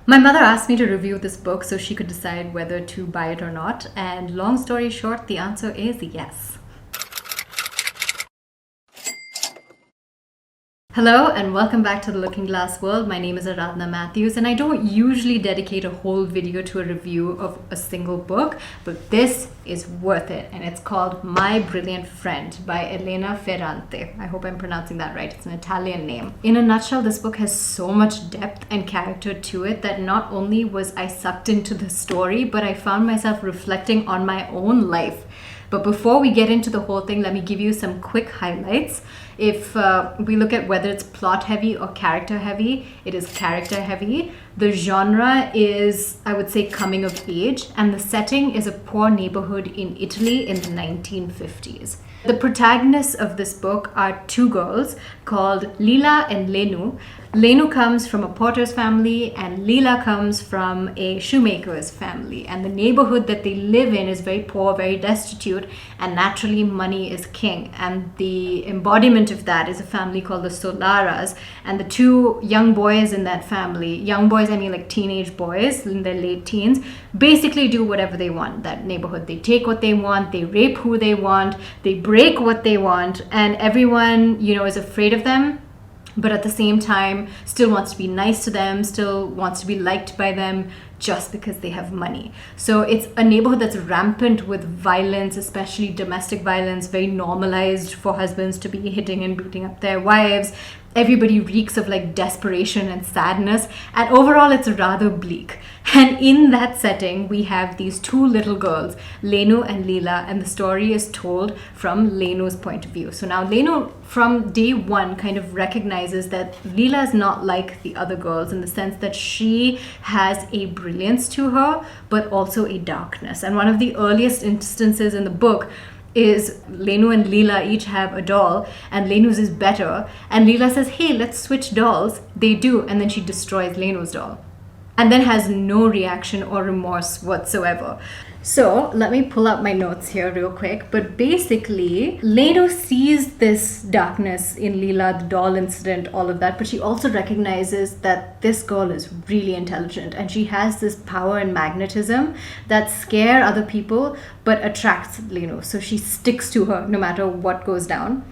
My mother asked me to review this book so she could decide whether to buy it or not, and long story short, the answer is yes. Hello and welcome back to the Looking Glass world. My name is Aradhana Matthews and I don't usually dedicate a whole video to a review of a single book, but this is worth it, and it's called My Brilliant Friend by Elena Ferrante. I hope I'm pronouncing that right. It's an Italian name. In a nutshell, this book has so much depth and character to it that not only was I sucked into the story, but I found myself reflecting on my own life. But before we get into the whole thing, let me give you some quick highlights. If we look at whether it's plot heavy or character heavy, it is character heavy. The genre is, I would say, coming of age, and the setting is a poor neighborhood in Italy in the 1950s. The protagonists of this book are two girls called Lila and Lenu. Lenu comes from a porter's family and Lila comes from a shoemaker's family. And the neighborhood that they live in is very poor, very destitute, and naturally money is king. And the embodiment of that is a family called the Solaras. And the two young boys in that family, young boys, I mean like teenage boys in their late teens, basically do whatever they want in that neighborhood. They take what they want, they rape who they want, they break what they want, and everyone, is afraid of them, but at the same time still wants to be nice to them, still wants to be liked by them just because they have money. So it's a neighborhood that's rampant with violence, especially domestic violence, very normalized for husbands to be hitting and beating up their wives. Everybody reeks of like desperation and sadness, and overall it's rather bleak. And in that setting, we have these two little girls, Lenu and Lila, and the story is told from Lenu's point of view. So now Lenu, from day one, kind of recognizes that Lila is not like the other girls in the sense that she has a brilliance to her, but also a darkness. And one of the earliest instances in the book is Lenu and Lila each have a doll, and Lenu's is better, and Lila says, hey, let's switch dolls. They do, and then she destroys Lenu's doll and then has no reaction or remorse whatsoever. So let me pull up my notes here real quick. But basically, Lenu sees this darkness in Lila, the doll incident, all of that, but she also recognizes that this girl is really intelligent and she has this power and magnetism that scare other people but attracts Lenu. So she sticks to her no matter what goes down.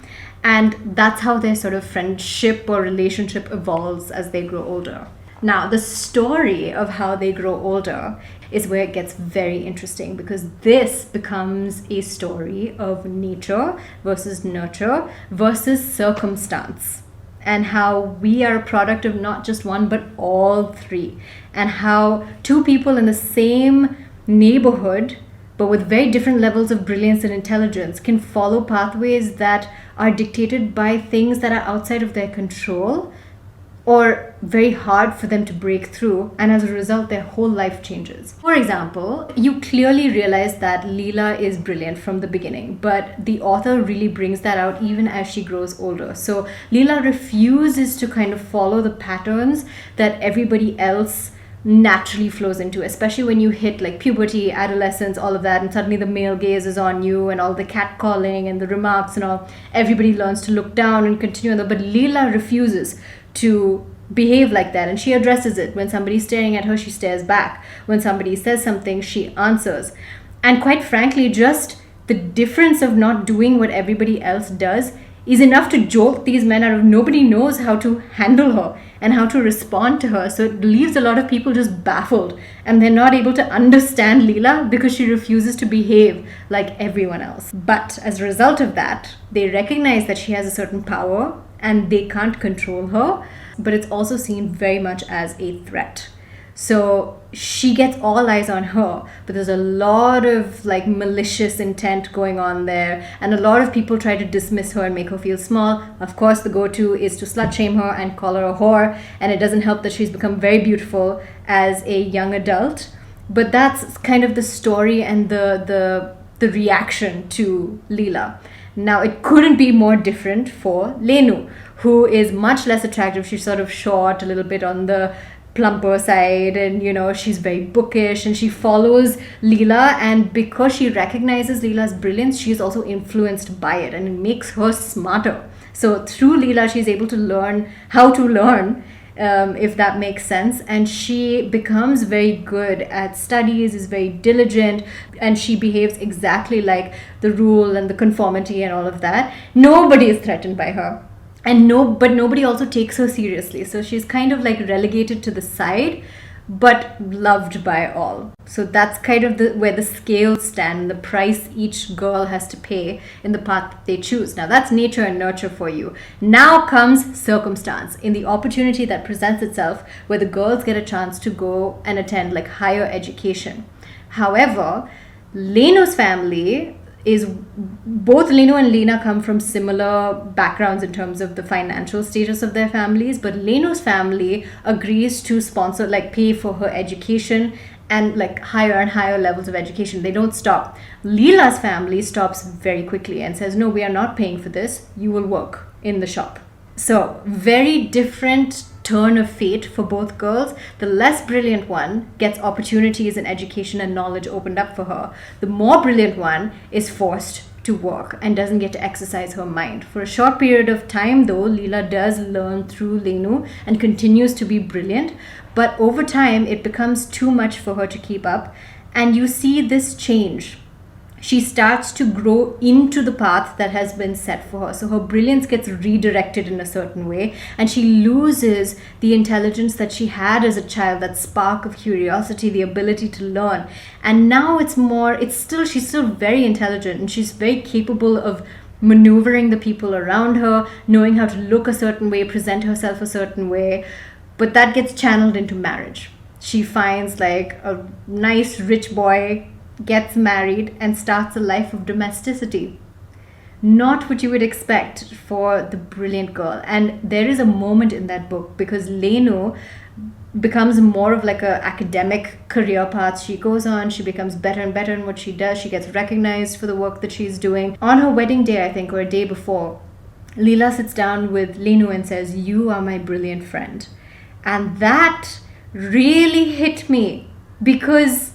And that's how their sort of friendship or relationship evolves as they grow older. Now, the story of how they grow older is where it gets very interesting, because this becomes a story of nature versus nurture versus circumstance, and how we are a product of not just one but all three, and how two people in the same neighborhood but with very different levels of brilliance and intelligence can follow pathways that are dictated by things that are outside of their control or very hard for them to break through, and as a result their whole life changes. For example, you clearly realize that Lila is brilliant from the beginning, but the author really brings that out even as she grows older. So Lila refuses to kind of follow the patterns that everybody else naturally flows into, especially when you hit like puberty, adolescence, all of that, and suddenly the male gaze is on you and all the catcalling and the remarks and all. Everybody learns to look down and continue on that, but Lila refuses to behave like that, and she addresses it. When somebody's staring at her, she stares back. When somebody says something, she answers. And quite frankly, just the difference of not doing what everybody else does is enough to jolt these men out of. Nobody knows how to handle her and how to respond to her, so it leaves a lot of people just baffled, and they're not able to understand Lila because she refuses to behave like everyone else. But as a result of that, they recognize that she has a certain power and they can't control her, but it's also seen very much as a threat. So she gets all eyes on her, but there's a lot of like malicious intent going on there, and a lot of people try to dismiss her and make her feel small. Of course, the go-to is to slut shame her and call her a whore, and it doesn't help that she's become very beautiful as a young adult. But that's kind of the story and the reaction to Lila. Now, it couldn't be more different for Lenu, who is much less attractive. She's sort of short, a little bit on the plumper side, and she's very bookish, and she follows Lila, and because she recognizes Lila's brilliance, she is also influenced by it, and it makes her smarter. So through Lila, she's able to learn how to learn if that makes sense. And she becomes very good at studies, is very diligent, and she behaves exactly like the rule and the conformity and all of that. Nobody is threatened by her. But nobody also takes her seriously. So she's kind of like relegated to the side, but loved by all. So that's kind of where the scales stand, the price each girl has to pay in the path that they choose. Now that's nature and nurture for you. Now comes circumstance, in the opportunity that presents itself where the girls get a chance to go and attend like higher education. However, Leno's family is, both Leno and Lena come from similar backgrounds in terms of the financial status of their families, but Leno's family agrees to sponsor, like pay for her education and like higher and higher levels of education. They don't stop. Leela's family stops very quickly and says, no, we are not paying for this. You will work in the shop. So very different turn of fate for both girls. The less brilliant one gets opportunities in education and knowledge opened up for her. The more brilliant one is forced to work and doesn't get to exercise her mind. For a short period of time though, Leela does learn through Lenu and continues to be brilliant, but over time it becomes too much for her to keep up, and you see this change. She starts to grow into the path that has been set for her. So her brilliance gets redirected in a certain way, and she loses the intelligence that she had as a child, that spark of curiosity, the ability to learn. And now she's still very intelligent, and she's very capable of maneuvering the people around her, knowing how to look a certain way, present herself a certain way. But that gets channeled into marriage. She finds like a nice rich boy, gets married, and starts a life of domesticity. Not what you would expect for the brilliant girl. And there is a moment in that book, because Lenu becomes more of like a academic career path. She goes on, she becomes better and better in what she does. She gets recognized for the work that she's doing. On her wedding day, I think, or a day before, Leela sits down with Lenu and says, "You are my brilliant friend." And that really hit me, because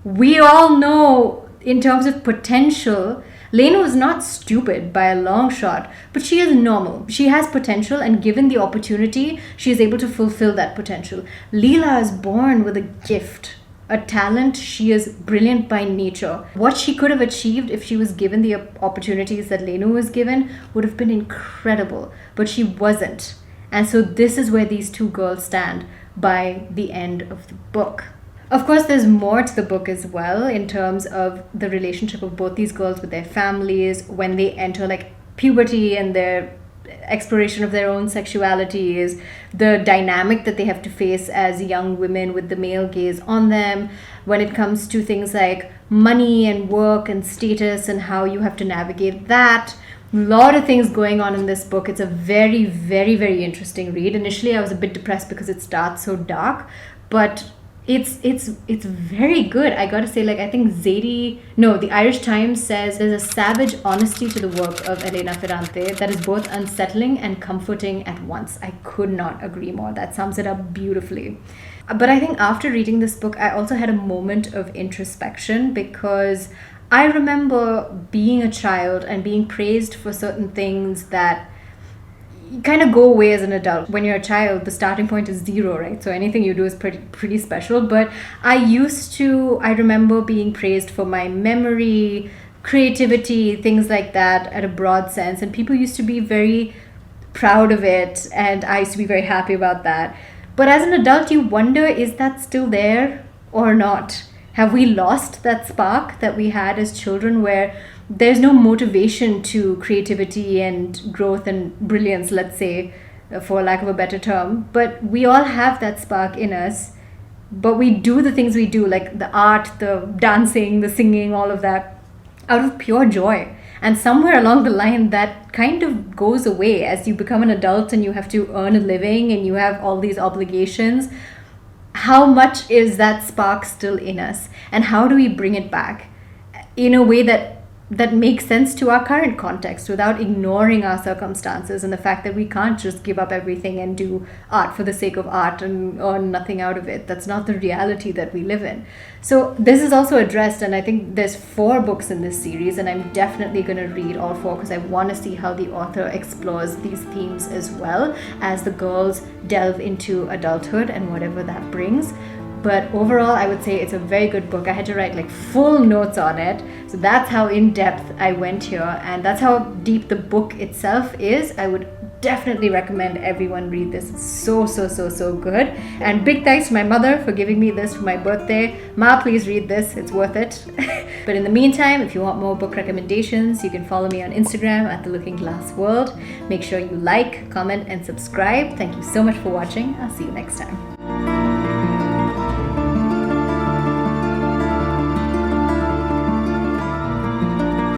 we all know in terms of potential, Lenu is not stupid by a long shot, but she is normal. She has potential, and given the opportunity, she is able to fulfill that potential. Leela is born with a gift, a talent. She is brilliant by nature. What she could have achieved if she was given the opportunities that Lenu was given would have been incredible, but she wasn't. And so this is where these two girls stand by the end of the book. Of course, there's more to the book as well in terms of the relationship of both these girls with their families when they enter like puberty and their exploration of their own sexualities, the dynamic that they have to face as young women with the male gaze on them, when it comes to things like money and work and status and how you have to navigate that. A lot of things going on in this book. It's a very, very, very interesting read. Initially, I was a bit depressed because it starts so dark, but it's very good. I gotta say, like, I think the Irish Times says there's a savage honesty to the work of Elena Ferrante that is both unsettling and comforting at once. I could not agree more. That sums it up beautifully. But I think after reading this book, I also had a moment of introspection, because I remember being a child and being praised for certain things that kind of go away as an adult. When you're a child, the starting point is 0, right? So anything you do is pretty special. But I remember being praised for my memory, creativity, things like that at a broad sense. And people used to be very proud of it, and I used to be very happy about that. But as an adult, you wonder, is that still there or not? Have we lost that spark that we had as children, where there's no motivation to creativity and growth and brilliance, let's say, for lack of a better term? But we all have that spark in us, but we do the things we do, like the art, the dancing, the singing, all of that, out of pure joy. And somewhere along the line, that kind of goes away as you become an adult and you have to earn a living and you have all these obligations. How much is that spark still in us, and how do we bring it back in a way that that makes sense to our current context without ignoring our circumstances and the fact that we can't just give up everything and do art for the sake of art and earn nothing out of it. That's not the reality that we live in. So this is also addressed, and I think there's 4 books in this series, and I'm definitely going to read all 4 because I want to see how the author explores these themes as well as the girls delve into adulthood and whatever that brings. But overall, I would say it's a very good book. I had to write like full notes on it. So that's how in depth I went here, and that's how deep the book itself is. I would definitely recommend everyone read this. It's so good. And big thanks to my mother for giving me this for my birthday. Ma, please read this. It's worth it. But in the meantime, if you want more book recommendations, you can follow me on Instagram at The Looking Glass World. Make sure you like, comment, and subscribe. Thank you so much for watching. I'll see you next time.